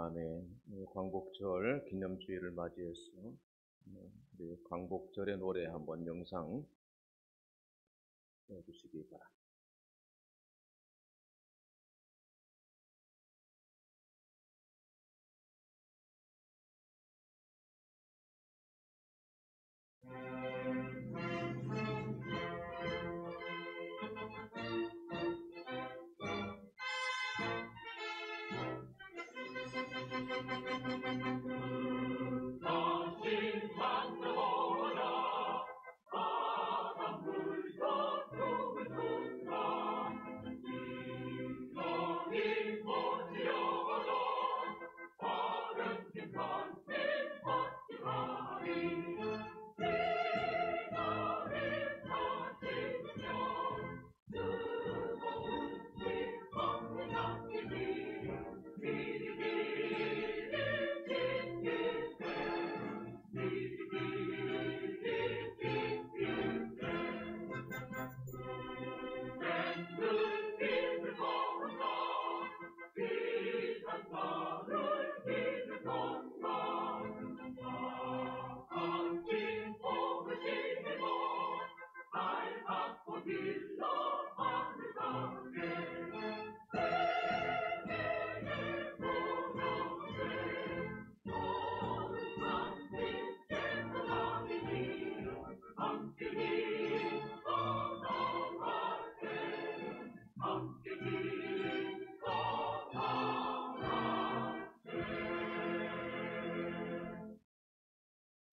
아멘. 광복절 기념주일을 맞이해서 우리 광복절의 노래 한번 영상 해주시기 바랍니다.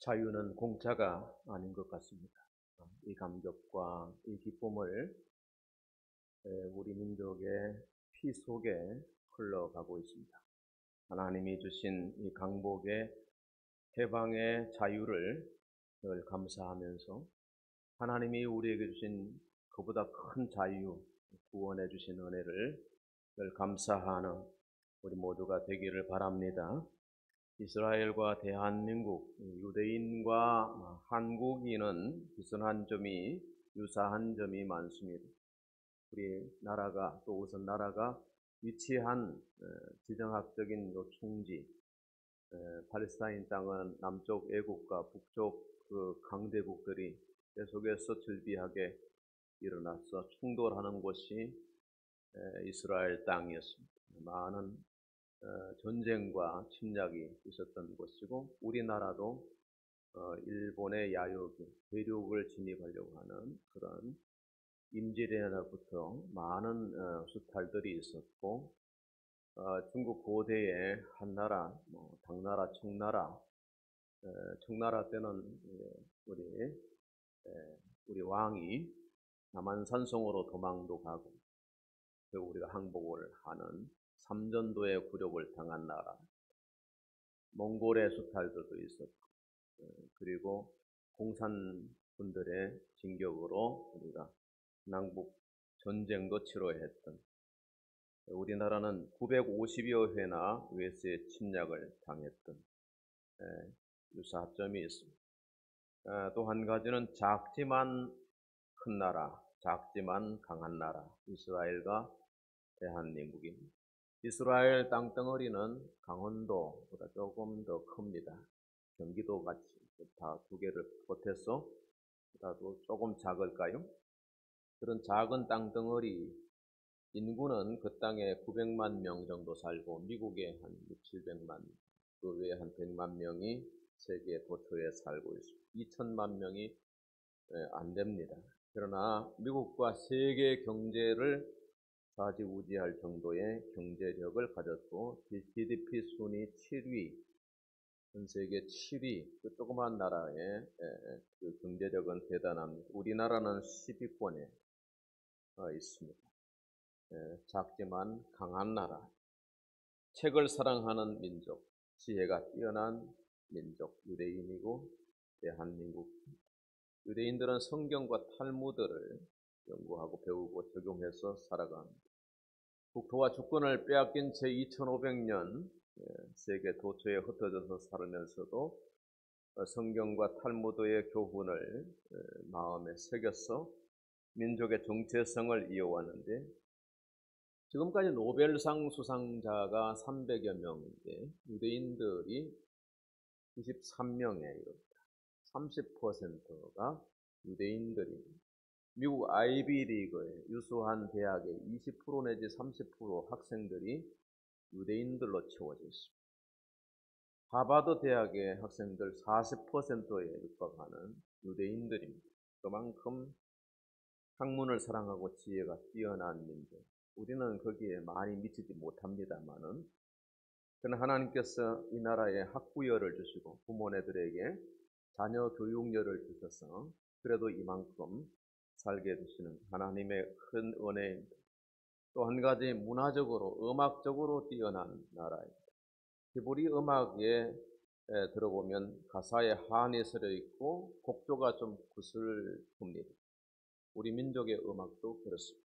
자유는 공짜가 아닌 것 같습니다. 이 감격과 이 기쁨을 우리 민족의 피 속에 흘러가고 있습니다. 하나님이 주신 이 강복의 해방의 자유를 늘 감사하면서 하나님이 우리에게 주신 그보다 큰 자유, 구원해 주신 은혜를 늘 감사하는 우리 모두가 되기를 바랍니다. 이스라엘과 대한민국, 유대인과 한국인은 비슷한 점이, 유사한 점이 많습니다. 우리 나라가, 또 우선 나라가 위치한 지정학적인 충지, 팔레스타인 땅은 남쪽 애국과 북쪽 그 강대국들이 계속해서 즐비하게 일어나서 충돌하는 곳이 이스라엘 땅이었습니다. 많은 전쟁과 침략이 있었던 곳이고, 우리나라도 일본의 야욕이 대륙을 진입하려고 하는 그런 임진왜란부터 많은 수탈들이 있었고, 중국 고대의 한나라, 당나라, 청나라 때는 우리 왕이 남한산성으로 도망도 가고, 결국 우리가 항복을 하는 삼전도의 굴욕을 당한 나라, 몽골의 수탈들도 있었고, 그리고 공산군들의 진격으로 우리가 남북 전쟁도 치러했던, 우리나라는 950여 회나 외세의 침략을 당했던 유사점이 있습니다. 또 한 가지는 작지만 큰 나라, 작지만 강한 나라, 이스라엘과 대한민국입니다. 이스라엘 땅덩어리는 강원도보다 조금 더 큽니다. 경기도 같이 다 두 개를 보태서 보다도 조금 작을까요? 그런 작은 땅덩어리, 인구는 그 땅에 900만 명 정도 살고, 미국에 한 600~700만, 그 외에 한 100만 명이 세계 도처에 살고 있습니다. 2천만 명이 안 됩니다. 그러나 미국과 세계 경제를 좌지우지할 정도의 경제력을 가졌고, GDP 순위 7위, 전 세계 7위, 그 조그만 나라의 그 경제력은 대단합니다. 우리나라는 10위권에 있습니다. 작지만 강한 나라, 책을 사랑하는 민족, 지혜가 뛰어난 민족, 유대인이고 대한민국. 유대인들은 성경과 탈무드를 연구하고 배우고 적용해서 살아갑니다. 국토와 주권을 빼앗긴 채 2500년 세계 도처에 흩어져서 살으면서도 성경과 탈무드의 교훈을 마음에 새겨서 민족의 정체성을 이어왔는데, 지금까지 노벨상 수상자가 300여 명인데 유대인들이 93명에 이릅니다. 30%가 유대인들입니다. 미국 아이비리그의 유수한 대학의 20% 내지 30% 학생들이 유대인들로 채워져 있습니다. 하버드 대학의 학생들 40%에 육박하는 유대인들입니다. 그만큼 학문을 사랑하고 지혜가 뛰어난 민족. 우리는 거기에 많이 미치지 못합니다만은, 그러나 하나님께서 이 나라에 학구열을 주시고 부모네들에게 자녀 교육열을 주셔서 그래도 이만큼 살게 해주시는 하나님의 큰 은혜입니다. 또 한 가지, 문화적으로 음악적으로 뛰어난 나라입니다. 히브리 음악에 들어보면 가사에 한이 서려 있고 곡조가 좀 구슬픕니다. 우리 민족의 음악도 그렇습니다.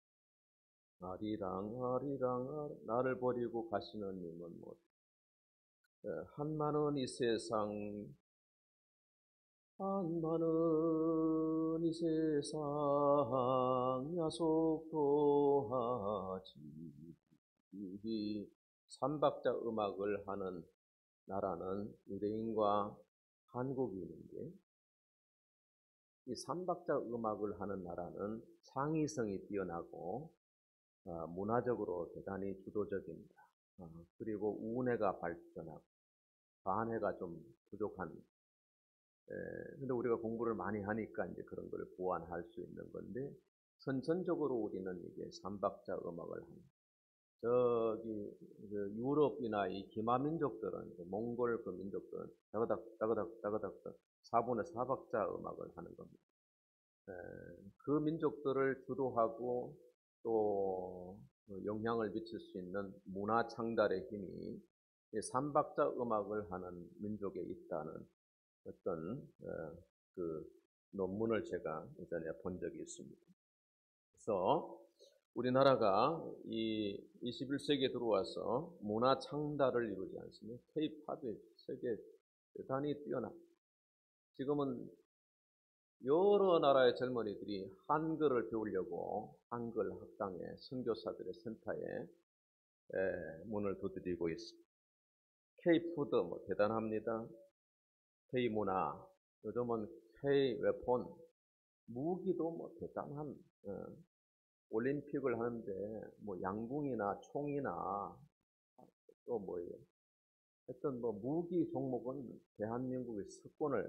아리랑 아리랑 나를 버리고 가시는 님은 뭐 한마는 이 세상, 한마는 이 세상 야속도 하지. 이 삼박자 음악을 하는 나라는 유대인과 한국인인데, 이 삼박자 음악을 하는 나라는 창의성이 뛰어나고 문화적으로 대단히 주도적입니다. 그리고 우뇌가 발전하고 반해가 좀 부족한. 근데 우리가 공부를 많이 하니까 이제 그런 걸 보완할 수 있는 건데, 선천적으로 우리는 이게 삼박자 음악을 합니다. 저기 유럽이나 이 기마 민족들은, 몽골 그 민족들은 따그닥 따그닥 따그닥 4분의 4박자 음악을 하는 겁니다. 그 민족들을 주도하고 또 영향을 미칠 수 있는 문화 창달의 힘이 삼박자 음악을 하는 민족에 있다는 어떤 그 논문을 제가 예전에 본 적이 있습니다. 그래서 우리나라가 이 21세기에 들어와서 문화 창달을 이루지 않습니까? K-팝이 세계에 대단히 뛰어납니다. 지금은 여러 나라의 젊은이들이 한글을 배우려고 한글 학당에, 선교사들의 센터에 문을 두드리고 있습니다. K-푸드 뭐 대단합니다. K-문화, 요즘은 K-웨폰, 무기도 뭐 대단한, 올림픽을 하는데 뭐 양궁이나 총이나 또 뭐예요. 하여튼 뭐 무기 종목은 대한민국의 석권을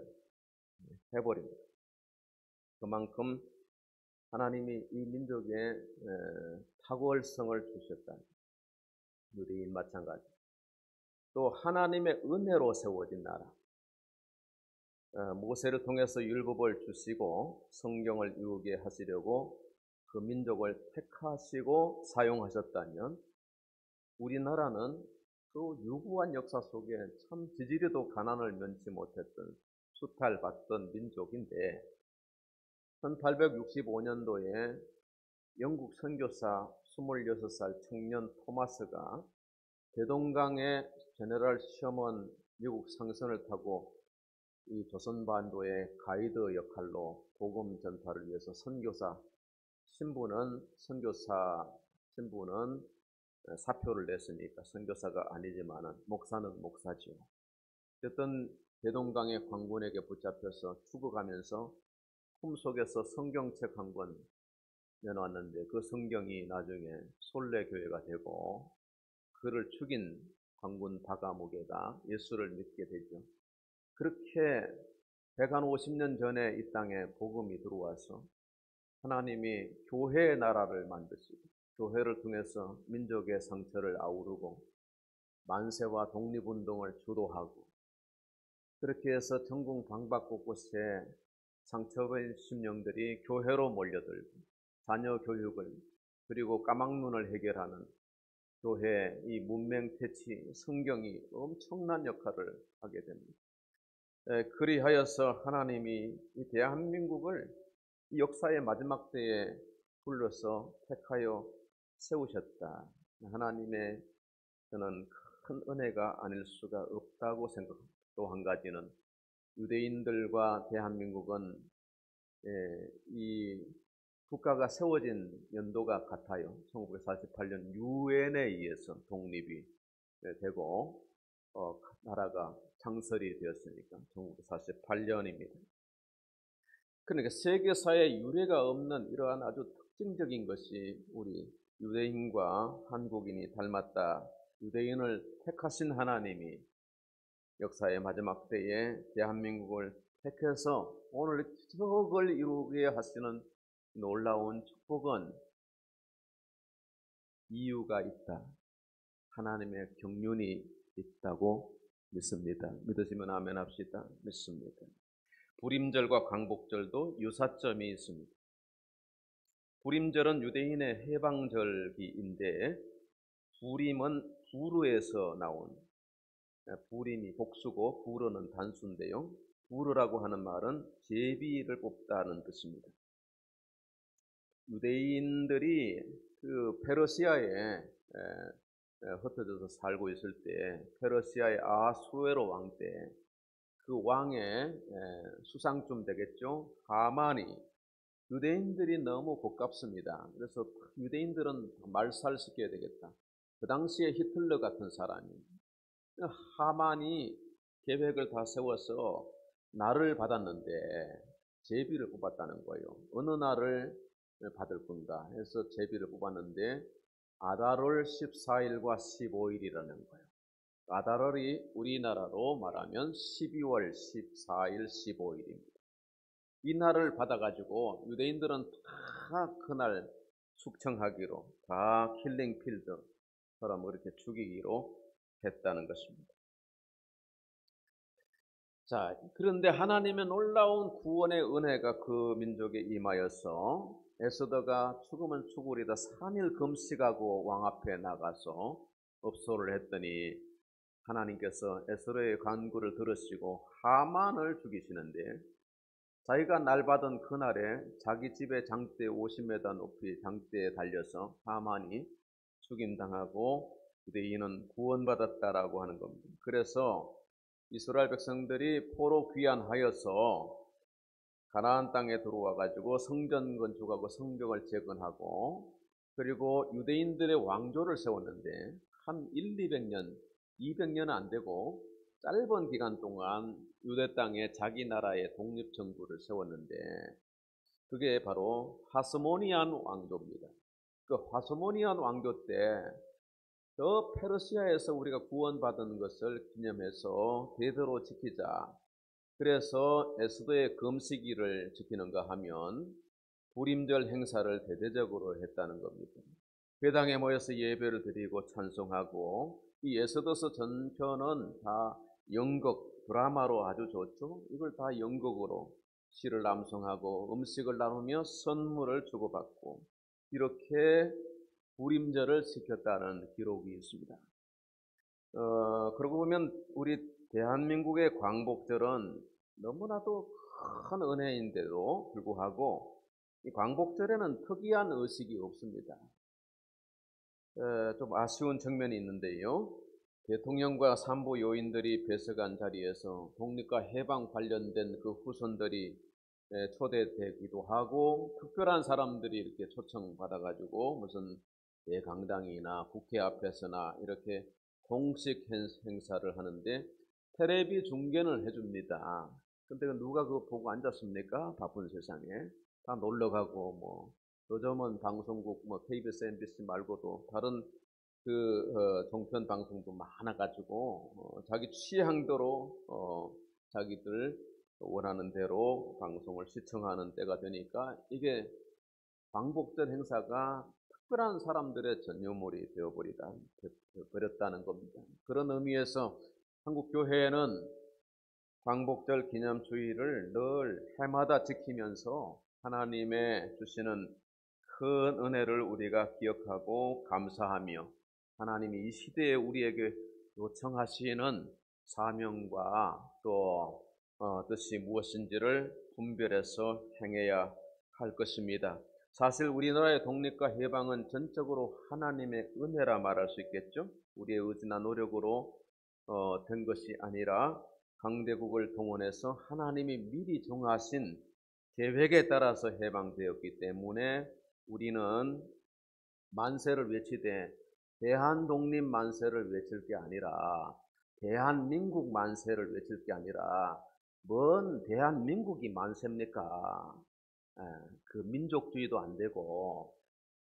해버립니다. 그만큼 하나님이 이 민족에 탁월성을 주셨다. 유대인 마찬가지. 또 하나님의 은혜로 세워진 나라. 모세를 통해서 율법을 주시고 성경을 이루게 하시려고 그 민족을 택하시고 사용하셨다면, 우리나라는 그 유구한 역사 속에 참 지지리도 가난을 면치 못했던 수탈받던 민족인데, 1865년도에 영국 선교사 26살 청년 토마스가 대동강의 제너럴 셔먼 미국 상선을 타고 이 조선반도의 가이드 역할로 복음 전파를 위해서 선교사 신부는 사표를 냈으니까 선교사가 아니지만은 목사는 목사지요. 어떤 대동강의 광군에게 붙잡혀서 죽어가면서 품속에서 성경책 한 권 내놓았는데, 그 성경이 나중에 솔레교회가 되고 그를 죽인 광군 바가목에가 예수를 믿게 되죠. 그렇게 150년 전에 이 땅에 복음이 들어와서 하나님이 교회의 나라를 만드시고 교회를 통해서 민족의 상처를 아우르고 만세와 독립운동을 주도하고, 그렇게 해서 전국 방방곳곳에 상처받은 심령들이 교회로 몰려들고 자녀 교육을, 그리고 까막눈을 해결하는 교회 이 문명 퇴치, 성경이 엄청난 역할을 하게 됩니다. 그리하여서 하나님이 이 대한민국을 이 역사의 마지막 때에 불러서 택하여 세우셨다. 하나님의 저는 큰 은혜가 아닐 수가 없다고 생각합니다. 또 한 가지는 유대인들과 대한민국은 이 국가가 세워진 연도가 같아요. 1948년 유엔에 의해서 독립이 되고 나라가 창설이 되었으니까 1948년입니다. 그러니까 세계사에 유례가 없는 이러한 아주 특징적인 것이 우리 유대인과 한국인이 닮았다. 유대인을 택하신 하나님이 역사의 마지막 때에 대한민국을 택해서 오늘 기적을 이루게 하시는 놀라운 축복은 이유가 있다. 하나님의 경륜이 있다고 믿습니다. 믿으시면 아멘 합시다. 믿습니다. 불임절과 광복절도 유사점이 있습니다. 불임절은 유대인의 해방절기인데 불임은 부르에서 나온, 불임이 복수고 부르는 단수인데요. 부르라고 하는 말은 제비를 뽑다는 뜻입니다. 유대인들이 그 페르시아에 흩어져서 살고 있을 때 페르시아의 아수에로 왕 때 그 왕의 수상쯤 되겠죠. 하만이 유대인들이 너무 고깝습니다. 그래서 유대인들은 말살시켜야 되겠다. 그 당시에 히틀러 같은 사람이 하만이 계획을 다 세워서 날을 받았는데 제비를 뽑았다는 거예요. 어느 날을 받을 건가 해서 제비를 뽑았는데 아달월 14일과 15일이라는 거예요. 아달월이 우리나라로 말하면 12월 14일, 15일입니다. 이 날을 받아가지고 유대인들은 다 그날 숙청하기로, 다 킬링필드처럼 그렇게 죽이기로 했다는 것입니다. 자, 그런데 하나님의 놀라운 구원의 은혜가 그 민족에 임하여서 에스더가 죽으면 죽으리다 3일 금식하고 왕 앞에 나가서 업소를 했더니 하나님께서 에스더의 간구를 들으시고 하만을 죽이시는데 자기가 날받은 그날에 자기 집의 장대 50m 높이 장대에 달려서 하만이 죽임당하고 유대인은 구원받았다라고 하는 겁니다. 그래서 이스라엘 백성들이 포로 귀환하여서 가나안 땅에 들어와 가지고 성전 건축하고 성벽을 재건하고 그리고 유대인들의 왕조를 세웠는데 한 200년, 200년은 안 되고 짧은 기간 동안 유대 땅에 자기 나라의 독립정부를 세웠는데 그게 바로 하스모니안 왕조입니다. 그 하스모니안 왕조 때 저 페르시아에서 우리가 구원받은 것을 기념해서 대대로 지키자. 그래서 에스더의 금식일을 지키는가 하면 불임절 행사를 대대적으로 했다는 겁니다. 회당에 모여서 예배를 드리고 찬송하고 이 에스더서 전편은 다 연극, 드라마로 아주 좋죠. 이걸 다 연극으로 시를 남송하고 음식을 나누며 선물을 주고받고 이렇게 불임절을 지켰다는 기록이 있습니다. 그러고 보면 우리 대한민국의 광복절은 너무나도 큰 은혜인데도 불구하고 이 광복절에는 특이한 의식이 없습니다. 좀 아쉬운 측면이 있는데요. 대통령과 산부 요인들이 배석한 자리에서 독립과 해방 관련된 그 후손들이 초대되기도 하고 특별한 사람들이 이렇게 초청받아가지고 무슨 대강당이나 국회 앞에서나 이렇게 공식 행사를 하는데 텔레비 중계를 해줍니다. 근데 누가 그거 보고 앉았습니까? 바쁜 세상에. 다 놀러가고 뭐 요즘은 방송국 뭐 KBS, MBC 말고도 다른 종편 방송도 많아가지고 자기 취향대로 자기들 원하는 대로 방송을 시청하는 때가 되니까 이게 광복절 행사가 특별한 사람들의 전유물이 되어버렸다는 겁니다. 그런 의미에서 한국 교회는 광복절 기념주의를 늘 해마다 지키면서 하나님의 주시는 큰 은혜를 우리가 기억하고 감사하며 하나님이 이 시대에 우리에게 요청하시는 사명과 또 뜻이 무엇인지를 분별해서 행해야 할 것입니다. 사실 우리나라의 독립과 해방은 전적으로 하나님의 은혜라 말할 수 있겠죠. 우리의 의지나 노력으로 된 것이 아니라 강대국을 동원해서 하나님이 미리 정하신 계획에 따라서 해방되었기 때문에 우리는 만세를 외치되 대한독립 만세를 외칠 게 아니라 대한민국 만세를 외칠 게 아니라 뭔 대한민국이 만세입니까? 그 민족주의도 안 되고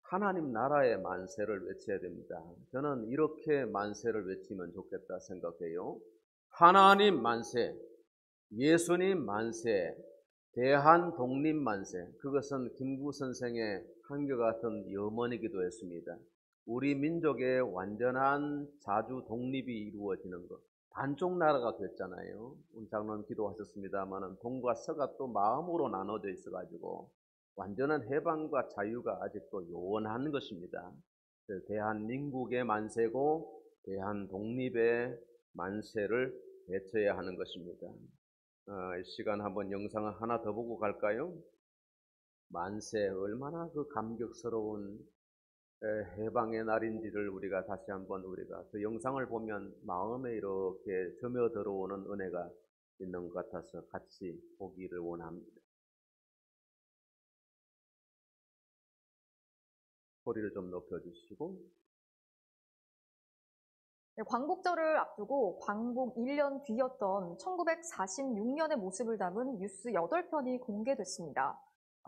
하나님 나라의 만세를 외쳐야 됩니다. 저는 이렇게 만세를 외치면 좋겠다 생각해요. 하나님 만세, 예수님 만세, 대한독립 만세. 그것은 김구 선생의 한결같은 염원이기도 했습니다. 우리 민족의 완전한 자주 독립이 이루어지는 것. 반쪽 나라가 됐잖아요. 우리 장로님 기도하셨습니다만 동과 서가 또 마음으로 나눠져 있어가지고 완전한 해방과 자유가 아직도 요원한 것입니다. 대한민국의 만세고 대한독립의 만세를 외쳐야 하는 것입니다. 이 시간 한번 영상을 하나 더 보고 갈까요? 만세, 얼마나 그 감격스러운 해방의 날인지를 우리가 다시 한번 우리가 그 영상을 보면 마음에 이렇게 점여 들어오는 은혜가 있는 것 같아서 같이 보기를 원합니다. 소리를 좀 높여주시고. 네, 광복절을 앞두고 광복 1년 뒤였던 1946년의 모습을 담은 뉴스 8편이 공개됐습니다.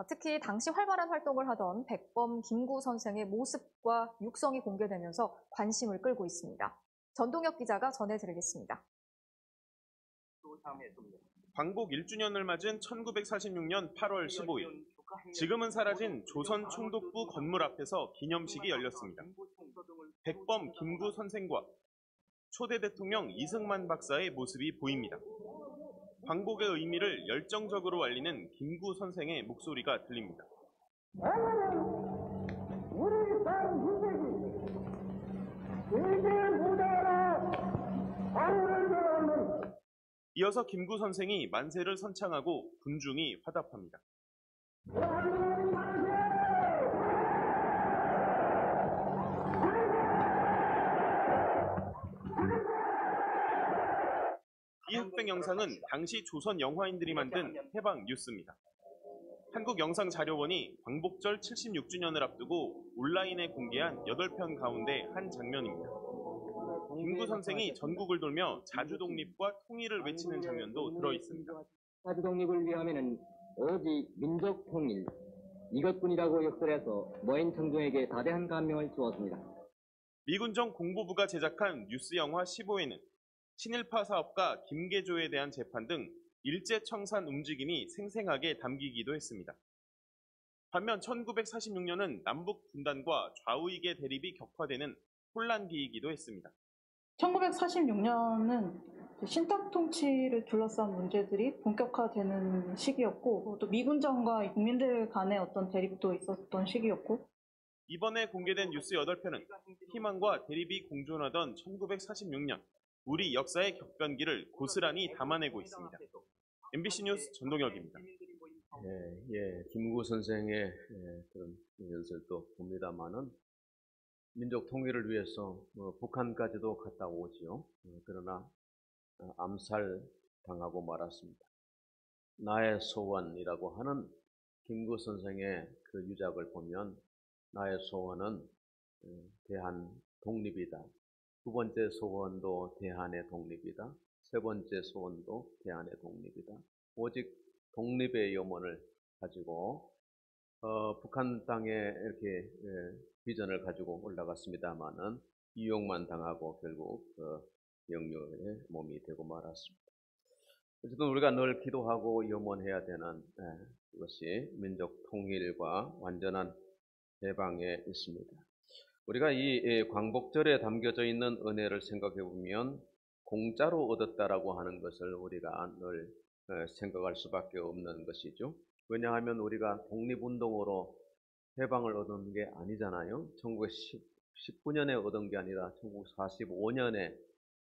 특히 당시 활발한 활동을 하던 백범 김구 선생의 모습과 육성이 공개되면서 관심을 끌고 있습니다. 전동혁 기자가 전해드리겠습니다. 광복 1주년을 맞은 1946년 8월 15일, 지금은 사라진 조선 총독부 건물 앞에서 기념식이 열렸습니다. 백범 김구 선생과 초대 대통령 이승만 박사의 모습이 보입니다. 광복의 의미를 열정적으로 알리는 김구 선생의 목소리가 들립니다. 우리 땅 민족이 세계 무대로 발을 들어오는 이어서 김구 선생이 만세를 선창하고 군중이 화답합니다. 이 흑백 영상은 당시 조선 영화인들이 만든 해방 뉴스입니다. 한국영상자료원이 광복절 76주년을 앞두고 온라인에 공개한 8편 가운데 한 장면입니다. 김구 선생이 전국을 돌며 자주독립과 통일을 외치는 장면도 들어있습니다. 자주독립을 위하면은 오직 민족통일, 이것뿐이라고 역설해서 노인 청중에게 다대한 감명을 주었습니다. 미군정 공보부가 제작한 뉴스 영화 15회는 친일파 사업가 김계조에 대한 재판 등 일제청산 움직임이 생생하게 담기기도 했습니다. 반면 1946년은 남북 분단과 좌우익의 대립이 격화되는 혼란기이기도 했습니다. 1946년은 신탁 통치를 둘러싼 문제들이 본격화되는 시기였고, 또 미군정과 국민들 간의 어떤 대립도 있었던 시기였고, 이번에 공개된 뉴스 8편은 희망과 대립이 공존하던 1946년 우리 역사의 격변기를 고스란히 담아내고 있습니다. MBC 뉴스 전동혁입니다. 김구 선생의 그런 연설도 봅니다만은 민족 통일을 위해서 북한까지도 갔다 오지요. 그러나 암살 당하고 말았습니다. 나의 소원이라고 하는 김구 선생의 그 유작을 보면 나의 소원은 대한 독립이다. 두 번째 소원도 대한의 독립이다. 세 번째 소원도 대한의 독립이다. 오직 독립의 염원을 가지고 북한 땅에 이렇게 비전을 가지고 올라갔습니다마는 이용만 당하고 결국 영유의 몸이 되고 말았습니다. 어쨌든 우리가 늘 기도하고 염원해야 되는 그것이 민족 통일과 완전한 해방에 있습니다. 우리가 이 광복절에 담겨져 있는 은혜를 생각해 보면 공짜로 얻었다라고 하는 것을 우리가 늘 생각할 수밖에 없는 것이죠. 왜냐하면 우리가 독립운동으로 해방을 얻은 게 아니잖아요. 1919년에 얻은 게 아니라 1945년에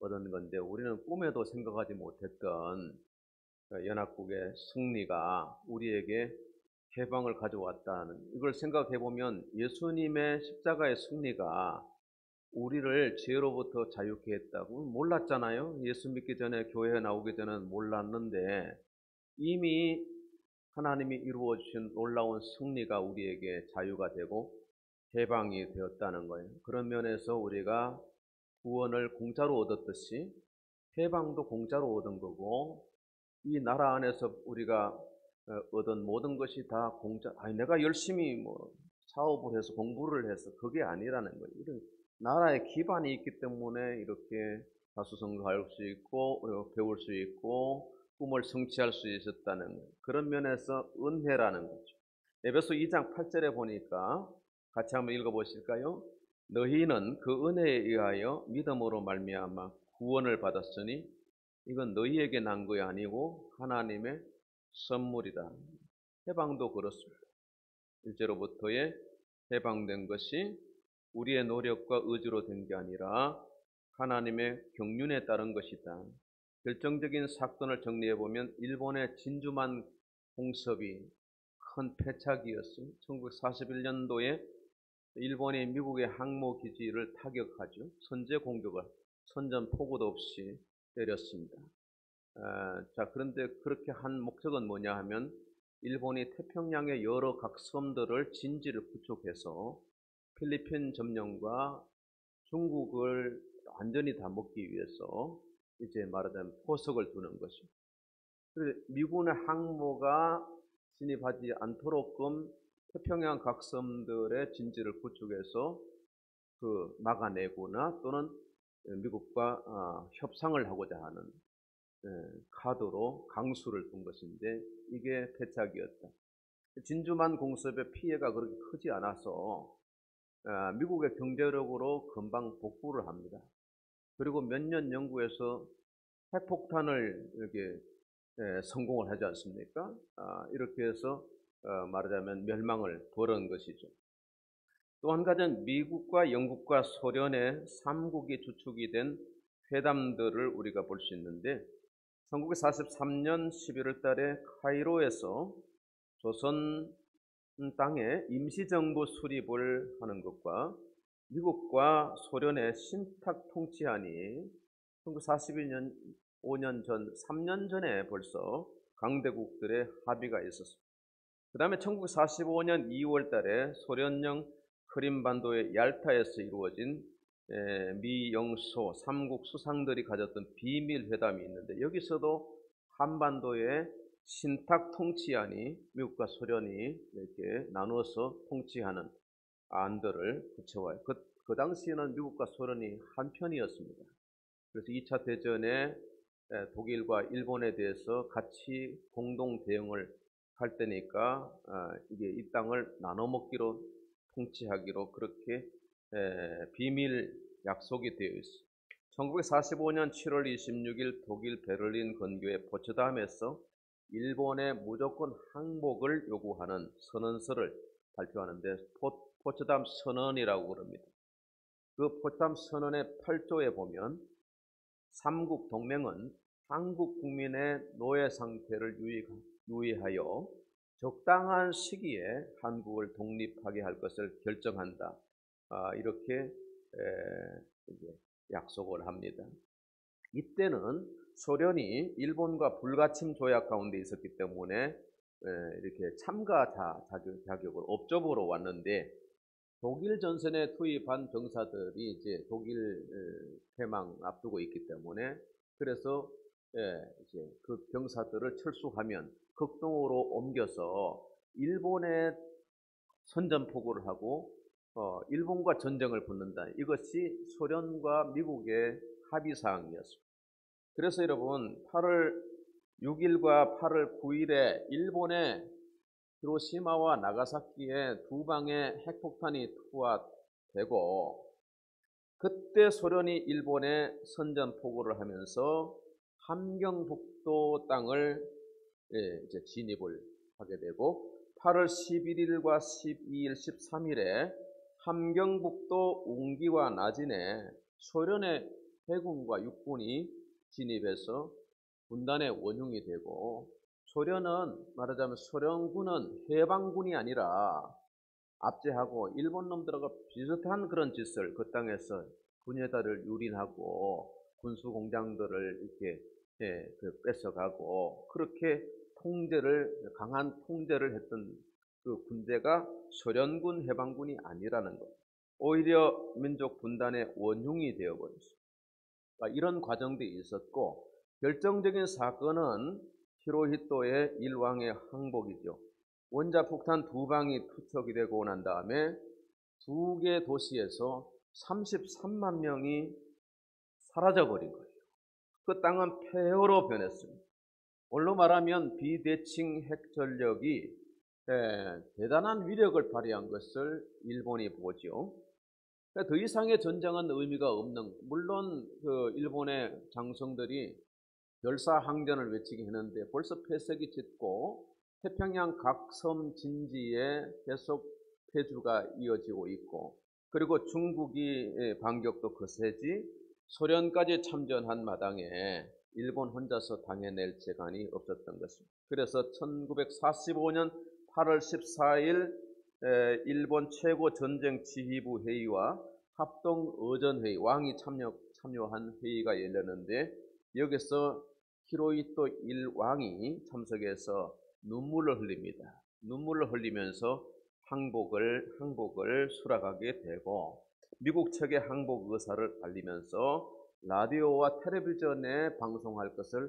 얻은 건데 우리는 꿈에도 생각하지 못했던 연합국의 승리가 우리에게 해방을 가져왔다는 이걸 생각해 보면 예수님의 십자가의 승리가 우리를 죄로부터 자유케 했다고 몰랐잖아요. 예수 믿기 전에 교회에 나오기 전에는 몰랐는데 이미 하나님이 이루어 주신 놀라운 승리가 우리에게 자유가 되고 해방이 되었다는 거예요. 그런 면에서 우리가 구원을 공짜로 얻었듯이 해방도 공짜로 얻은 거고, 이 나라 안에서 우리가 얻은 모든 것이 다 공짜, 내가 열심히 사업을 해서 공부를 해서 그게 아니라는 거예요. 이런 나라의 기반이 있기 때문에 이렇게 다수성교할 수 있고 배울 수 있고 꿈을 성취할 수 있었다는 거예요. 그런 면에서 은혜라는 거죠. 에베소 2장 8절에 보니까 같이 한번 읽어보실까요? 너희는 그 은혜에 의하여 믿음으로 말미암아 구원을 받았으니 이건 너희에게 난 것이 아니고 하나님의 선물이다. 해방도 그렇습니다. 일제로부터의 해방된 것이 우리의 노력과 의지로 된 게 아니라 하나님의 경륜에 따른 것이다. 결정적인 사건을 정리해보면 일본의 진주만 공습이 큰 패착이었어요. 1941년도에 일본이 미국의 항모기지를 타격하죠. 선제 공격을 선전포고도 없이 때렸습니다. 자, 그런데 그렇게 한 목적은 뭐냐 하면 일본이 태평양의 여러 각섬들을 진지를 구축해서 필리핀 점령과 중국을 완전히 다 먹기 위해서 이제 말하자면 포석을 두는 것입니다. 그래서 미군의 항모가 진입하지 않도록끔 태평양 각섬들의 진지를 구축해서 막아내거나 또는 미국과 협상을 하고자 하는 카드로 강수를 둔 것인데 이게 패착이었다. 진주만 공습의 피해가 그렇게 크지 않아서 미국의 경제력으로 금방 복구를 합니다. 그리고 몇 년 연구해서 핵폭탄을 이렇게 성공을 하지 않습니까? 이렇게 해서 말하자면 멸망을 벌인 것이죠. 또 한 가지는 미국과 영국과 소련의 3국이 주축이 된 회담들을 우리가 볼 수 있는데 1943년 11월 달에 카이로에서 조선 땅에 임시정부 수립을 하는 것과 미국과 소련의 신탁 통치안이 1941년 5년 전, 3년 전에 벌써 강대국들의 합의가 있었습니다. 그 다음에 1945년 2월 달에 소련령 크림반도의 얄타에서 이루어진 미영소 3국 수상들이 가졌던 비밀 회담이 있는데 여기서도 한반도의 신탁 통치안이 미국과 소련이 이렇게 나누어서 통치하는 안들을 붙여와요. 그 당시에는 미국과 소련이 한편이었습니다. 그래서 2차 대전에 독일과 일본에 대해서 같이 공동 대응을 할 때니까 이게 이 땅을 나눠 먹기로 통치하기로 그렇게 비밀 약속이 되어 있습니다. 1945년 7월 26일 독일 베를린 근교의 포츠담에서 일본의 무조건 항복을 요구하는 선언서를 발표하는데 포츠담 선언이라고 그럽니다. 그 포츠담 선언의 8조에 보면 삼국 동맹은 한국 국민의 노예 상태를 유의하여 적당한 시기에 한국을 독립하게 할 것을 결정한다. 이렇게 이제 약속을 합니다. 이때는 소련이 일본과 불가침 조약 가운데 있었기 때문에 이렇게 참가 자격을 업적으로 왔는데 독일 전선에 투입한 병사들이 이제 독일 패망 앞두고 있기 때문에 그래서 이제 그 병사들을 철수하면 극동으로 옮겨서 일본에 선전포고를 하고 일본과 전쟁을 붙는다. 이것이 소련과 미국의 합의사항이었습니다. 그래서 여러분 8월 6일과 8월 9일에 일본의 히로시마와 나가사키에 두 방의 핵폭탄이 투하되고 그때 소련이 일본에 선전포고를 하면서 함경북도 땅을 이제 진입을 하게 되고 8월 11일과 12일, 13일에 함경북도 웅기와 나진에 소련의 해군과 육군이 진입해서 분단의 원흉이 되고 소련은 말하자면 소련군은 해방군이 아니라 압제하고 일본 놈들하고 비슷한 그런 짓을 그 땅에서 군여자를 유린하고 군수 공장들을 이렇게 뺏어가고 그렇게 강한 통제를 했던 그 군대가 소련군 해방군이 아니라는 것. 오히려 민족 분단의 원흉이 되어버렸습니다. 그러니까 이런 과정들이 있었고, 결정적인 사건은 히로히토의 일왕의 항복이죠. 원자폭탄 2방이 투척이 되고 난 다음에 2개 도시에서 33만 명이 사라져버린 거예요. 그 땅은 폐허로 변했습니다. 원로 말하면 비대칭 핵전력이 대단한 위력을 발휘한 것을 일본이 보죠. 더 이상의 전쟁은 의미가 없는, 물론 그 일본의 장성들이 별사항전을 외치게 했는데 벌써 폐색이 짙고 태평양 각 섬 진지에 계속 폐주가 이어지고 있고, 그리고 중국이 반격도 거세지 소련까지 참전한 마당에 일본 혼자서 당해낼 재간이 없었던 것입니다. 그래서 1945년 8월 14일 일본 최고 전쟁 지휘부 회의와 합동 의전회의, 왕이 참여한 회의가 열렸는데, 여기서 히로히토 일왕이 참석해서 눈물을 흘립니다. 눈물을 흘리면서 항복을 수락하게 되고, 미국 측의 항복 의사를 알리면서 라디오와 텔레비전에 방송할 것을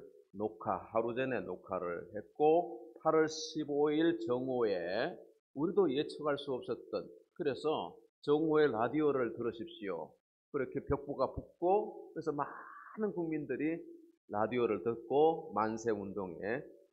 하루 전에 녹화를 했고, 8월 15일 정오에 우리도 예측할 수 없었던, 그래서 정오에 라디오를 들으십시오. 그렇게 벽보가 붙고, 그래서 많은 국민들이 라디오를 듣고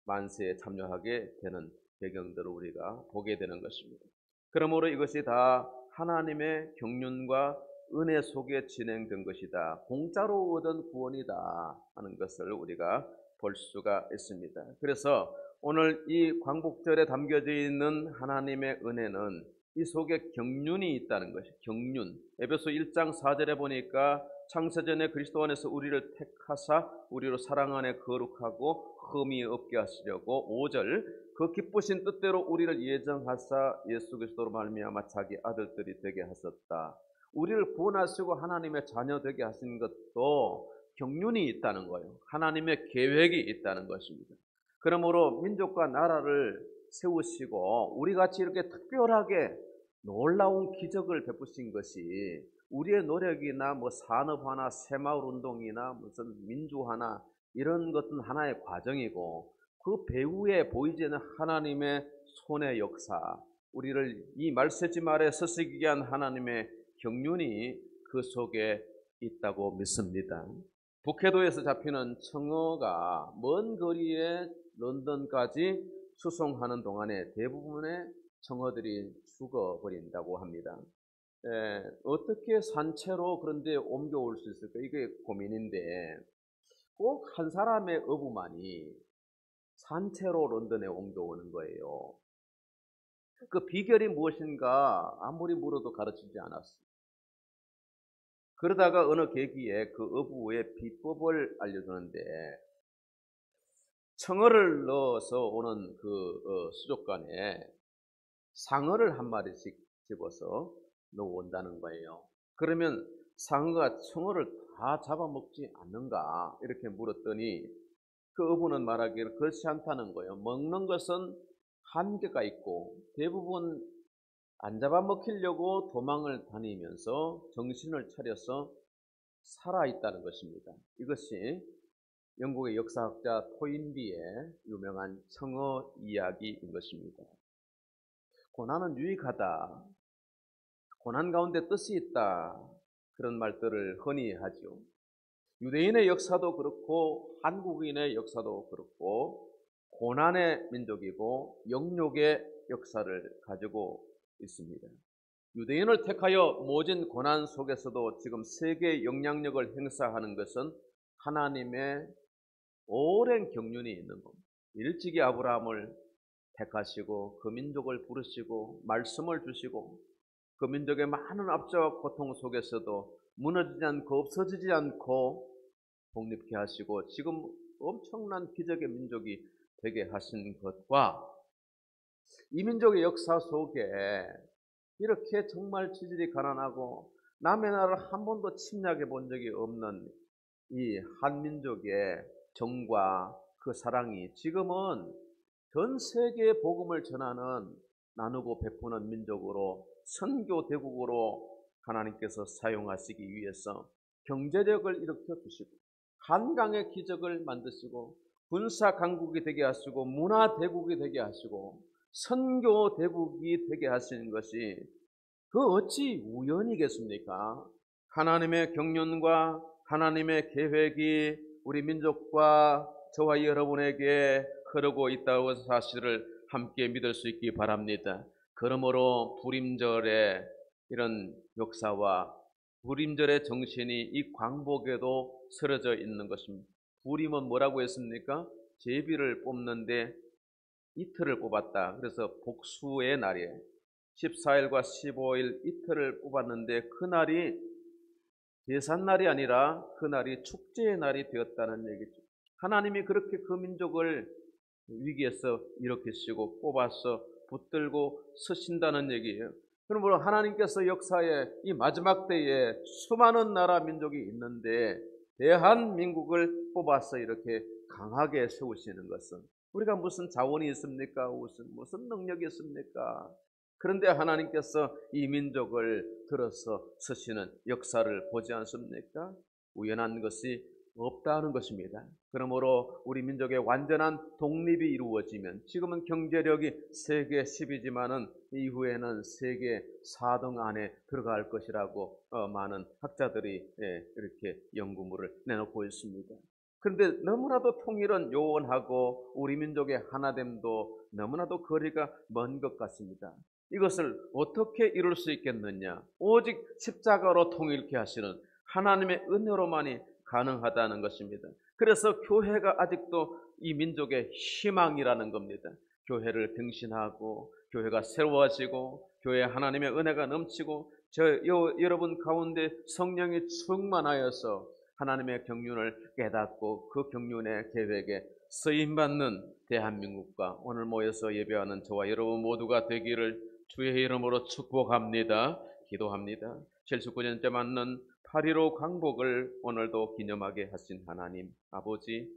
만세에 참여하게 되는 배경들을 우리가 보게 되는 것입니다. 그러므로 이것이 다 하나님의 경륜과 은혜 속에 진행된 것이다. 공짜로 얻은 구원이다 하는 것을 우리가 볼 수가 있습니다. 그래서 오늘 이 광복절에 담겨져 있는 하나님의 은혜는 이 속에 경륜이 있다는 것이, 경륜. 에베소 1장 4절에 보니까 창세전에 그리스도 안에서 우리를 택하사 우리로 사랑 안에 거룩하고 흠이 없게 하시려고, 5절 그 기쁘신 뜻대로 우리를 예정하사 예수 그리스도로 말미암아 자기 아들들이 되게 하셨다. 우리를 구원하시고 하나님의 자녀 되게 하신 것도 경륜이 있다는 거예요. 하나님의 계획이 있다는 것입니다. 그러므로 민족과 나라를 세우시고 우리같이 이렇게 특별하게 놀라운 기적을 베푸신 것이 우리의 노력이나 뭐 산업화나 새마을운동이나 무슨 민주화나 이런 것은 하나의 과정이고, 그 배후에 보이지 않는 하나님의 손의 역사, 우리를 이 말세지 말에 서시기게 한 하나님의 경륜이 그 속에 있다고 믿습니다. 북해도에서 잡히는 청어가 먼 거리에 런던까지 수송하는 동안에 대부분의 청어들이 죽어버린다고 합니다. 어떻게 산채로 그런데 옮겨올 수 있을까? 이게 고민인데, 꼭 한 사람의 어부만이 산채로 런던에 옮겨오는 거예요. 그 비결이 무엇인가 아무리 물어도 가르치지 않았어요. 그러다가 어느 계기에 그 어부의 비법을 알려주는데, 청어를 넣어서 오는 그 수족관에 상어를 한 마리씩 집어서 넣어온다는 거예요. 그러면 상어가 청어를 다 잡아먹지 않는가? 이렇게 물었더니 그 어부는 말하기를 그렇지 않다는 거예요. 먹는 것은 한계가 있고 대부분 안 잡아먹히려고 도망을 다니면서 정신을 차려서 살아있다는 것입니다. 이것이 영국의 역사학자 토인비의 유명한 청어 이야기인 것입니다. 고난은 유익하다. 고난 가운데 뜻이 있다. 그런 말들을 흔히 하죠. 유대인의 역사도 그렇고 한국인의 역사도 그렇고 고난의 민족이고 영욕의 역사를 가지고 있습니다. 유대인을 택하여 모진 고난 속에서도 지금 세계의 영향력을 행사하는 것은 하나님의 오랜 경륜이 있는 겁니다. 일찍이 아브라함을 택하시고 그 민족을 부르시고 말씀을 주시고 그 민족의 많은 압제와 고통 속에서도 무너지지 않고 없어지지 않고 독립케 하시고 지금 엄청난 기적의 민족이 되게 하신 것과 이 민족의 역사 속에 이렇게 정말 지질이 가난하고 남의 나라를 한 번도 침략해 본 적이 없는 이 한민족의 정과 그 사랑이 지금은 전 세계에 복음을 전하는 나누고 베푸는 민족으로 선교 대국으로 하나님께서 사용하시기 위해서 경제력을 일으켜 주시고 한강의 기적을 만드시고 군사 강국이 되게 하시고 문화 대국이 되게 하시고 선교 대국이 되게 하시는 것이 그 어찌 우연이겠습니까? 하나님의 경륜과 하나님의 계획이 우리 민족과 저와 여러분에게 흐르고 있다고 사실을 함께 믿을 수 있기 바랍니다. 그러므로 불임절의 이런 역사와 불임절의 정신이 이 광복에도 쓰러져 있는 것입니다. 불임은 뭐라고 했습니까? 제비를 뽑는데 이틀을 뽑았다. 그래서 복수의 날이에요. 14일과 15일 이틀을 뽑았는데 그날이 제삿날이 아니라 그날이 축제의 날이 되었다는 얘기죠. 하나님이 그렇게 그 민족을 위기에서 일으키시고 뽑아서 붙들고 서신다는 얘기예요. 그러므로 하나님께서 역사에 이 마지막 때에 수많은 나라 민족이 있는데 대한민국을 뽑아서 이렇게 강하게 세우시는 것은 우리가 무슨 자원이 있습니까? 무슨 능력이 있습니까? 그런데 하나님께서 이 민족을 들어서 서시는 역사를 보지 않습니까? 우연한 것이 없다는 것입니다. 그러므로 우리 민족의 완전한 독립이 이루어지면 지금은 경제력이 세계 10위지만은 이후에는 세계 4등 안에 들어갈 것이라고 많은 학자들이 이렇게 연구물을 내놓고 있습니다. 그런데 너무나도 통일은 요원하고 우리 민족의 하나됨도 너무나도 거리가 먼 것 같습니다. 이것을 어떻게 이룰 수 있겠느냐? 오직 십자가로 통일케 하시는 하나님의 은혜로만이 가능하다는 것입니다. 그래서 교회가 아직도 이 민족의 희망이라는 겁니다. 교회를 갱신하고 교회가 새로워지고 교회에 하나님의 은혜가 넘치고 여러분 가운데 성령이 충만하여서 하나님의 경륜을 깨닫고 그 경륜의 계획에 쓰임받는 대한민국과 오늘 모여서 예배하는 저와 여러분 모두가 되기를 주의 이름으로 축복합니다. 기도합니다. 79년째 맞는 8.15 광복을 오늘도 기념하게 하신 하나님 아버지,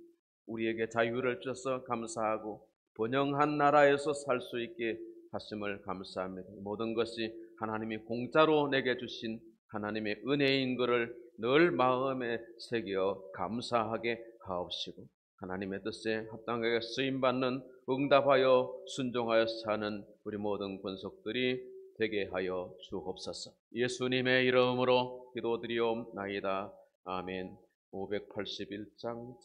우리에게 자유를 주셔서 감사하고 번영한 나라에서 살 수 있게 하심을 감사합니다. 모든 것이 하나님이 공짜로 내게 주신 하나님의 은혜인 것을 늘 마음에 새겨 감사하게 하옵시고 하나님의 뜻에 합당하게 쓰임받는 응답하여 순종하여 사는 우리 모든 권속들이 되게 하여 주옵소서. 예수님의 이름으로 기도드리옵나이다. 아멘. 581장